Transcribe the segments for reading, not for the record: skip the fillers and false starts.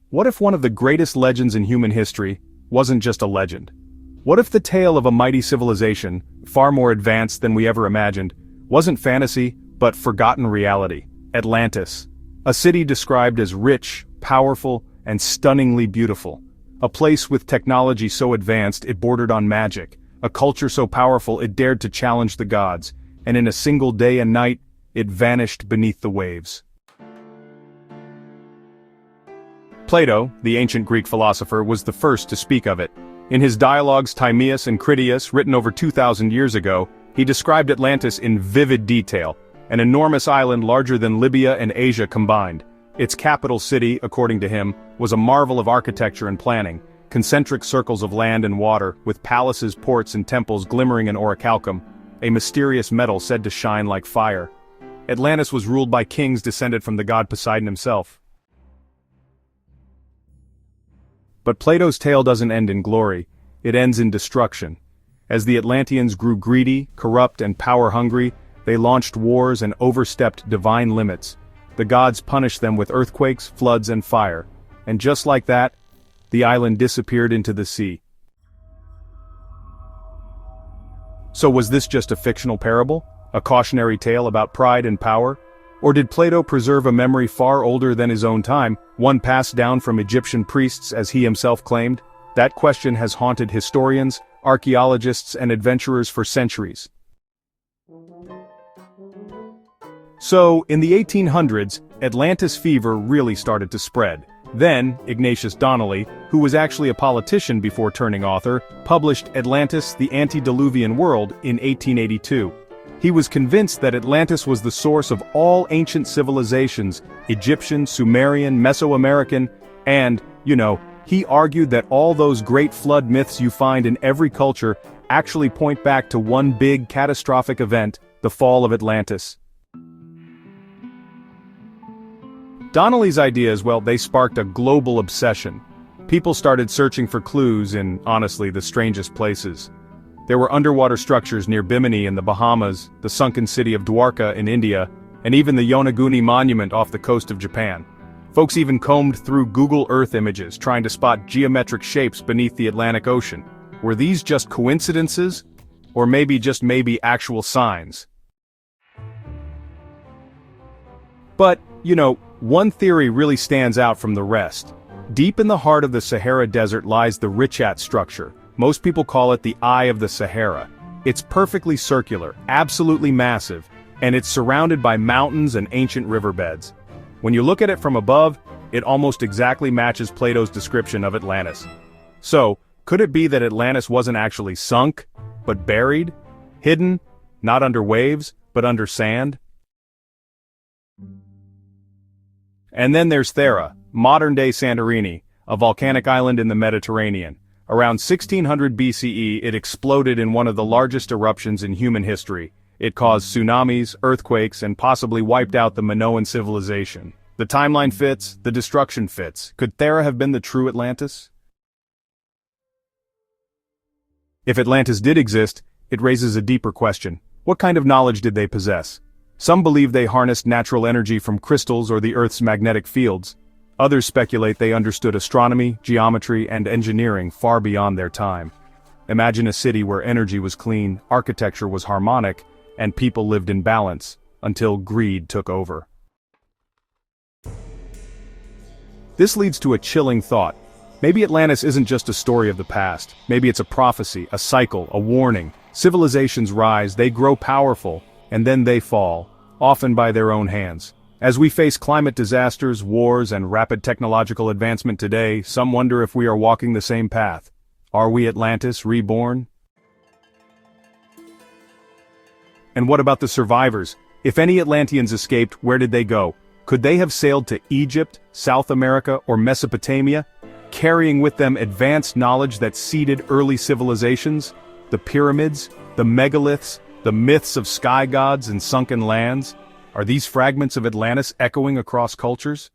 What if one of the greatest legends in human history wasn't just a legend? What if the tale of a mighty civilization, far more advanced than we ever imagined, wasn't fantasy, but forgotten reality? Atlantis. A city described as rich, powerful, and stunningly beautiful. A place with technology so advanced it bordered on magic. A culture so powerful it dared to challenge the gods. And in a single day and night, it vanished beneath the waves. Plato, the ancient Greek philosopher, was the first to speak of it. In his dialogues Timaeus and Critias, written over 2,000 years ago, he described Atlantis in vivid detail, an enormous island larger than Libya and Asia combined. Its capital city, according to him, was a marvel of architecture and planning, concentric circles of land and water, with palaces, ports, and temples glimmering in orichalcum, a mysterious metal said to shine like fire. Atlantis was ruled by kings descended from the god Poseidon himself. But Plato's tale doesn't end in glory, it ends in destruction. As the Atlanteans grew greedy, corrupt, and power-hungry, they launched wars and overstepped divine limits. The gods punished them with earthquakes, floods, and fire. And just like that, the island disappeared into the sea. So was this just a fictional parable? A cautionary tale about pride and power? Or did Plato preserve a memory far older than his own time, one passed down from Egyptian priests as he himself claimed? That question has haunted historians, archaeologists, and adventurers for centuries. So, in the 1800s, Atlantis fever really started to spread. Then, Ignatius Donnelly, who was actually a politician before turning author, published Atlantis, the Antediluvian World in 1882. He was convinced that Atlantis was the source of all ancient civilizations, Egyptian, Sumerian, Mesoamerican, and, he argued that all those great flood myths you find in every culture actually point back to one big catastrophic event, the fall of Atlantis. Donnelly's ideas, they sparked a global obsession. People started searching for clues in, honestly, the strangest places. There were underwater structures near Bimini in the Bahamas, the sunken city of Dwarka in India, and even the Yonaguni Monument off the coast of Japan. Folks even combed through Google Earth images trying to spot geometric shapes beneath the Atlantic Ocean. Were these just coincidences? Or maybe actual signs? But, one theory really stands out from the rest. Deep in the heart of the Sahara Desert lies the Richat structure. Most people call it the Eye of the Sahara. It's perfectly circular, absolutely massive, and it's surrounded by mountains and ancient riverbeds. When you look at it from above, it almost exactly matches Plato's description of Atlantis. So, could it be that Atlantis wasn't actually sunk, but buried, hidden, not under waves, but under sand? And then there's Thera, modern-day Santorini, a volcanic island in the Mediterranean. Around 1600 BCE, it exploded in one of the largest eruptions in human history. It caused tsunamis, earthquakes, and possibly wiped out the Minoan civilization. The timeline fits, the destruction fits. Could Thera have been the true Atlantis? If Atlantis did exist, it raises a deeper question. What kind of knowledge did they possess? Some believe they harnessed natural energy from crystals or the Earth's magnetic fields. Others speculate they understood astronomy, geometry, and engineering far beyond their time. Imagine a city where energy was clean, architecture was harmonic, and people lived in balance, until greed took over. This leads to a chilling thought. Maybe Atlantis isn't just a story of the past. Maybe it's a prophecy, a cycle, a warning. Civilizations rise, they grow powerful, and then they fall, often by their own hands. As we face climate disasters, wars, and rapid technological advancement today, some wonder if we are walking the same path. Are we Atlantis reborn? And what about the survivors? If any Atlanteans escaped, where did they go? Could they have sailed to Egypt, South America, or Mesopotamia, carrying with them advanced knowledge that seeded early civilizations? The pyramids, the megaliths, the myths of sky gods and sunken lands? Are these fragments of Atlantis echoing across cultures?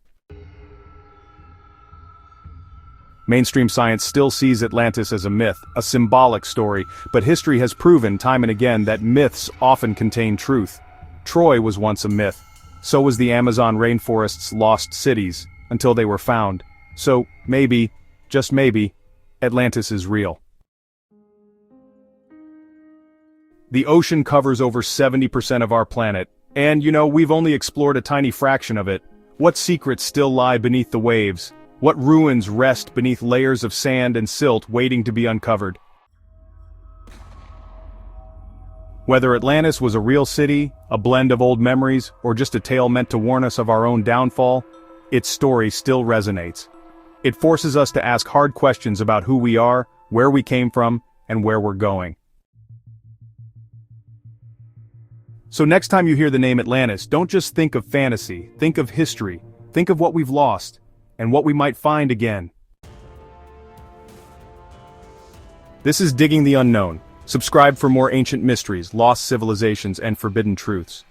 Mainstream science still sees Atlantis as a myth, a symbolic story, but history has proven time and again that myths often contain truth. Troy was once a myth. So was the Amazon rainforest's lost cities, until they were found. So, maybe, just maybe, Atlantis is real. The ocean covers over 70% of our planet, and we've only explored a tiny fraction of it. What secrets still lie beneath the waves? What ruins rest beneath layers of sand and silt waiting to be uncovered? Whether Atlantis was a real city, a blend of old memories, or just a tale meant to warn us of our own downfall, its story still resonates. It forces us to ask hard questions about who we are, where we came from, and where we're going. So next time you hear the name Atlantis, don't just think of fantasy, think of history, think of what we've lost, and what we might find again. This is Digging the Unknown. Subscribe for more ancient mysteries, lost civilizations, and forbidden truths.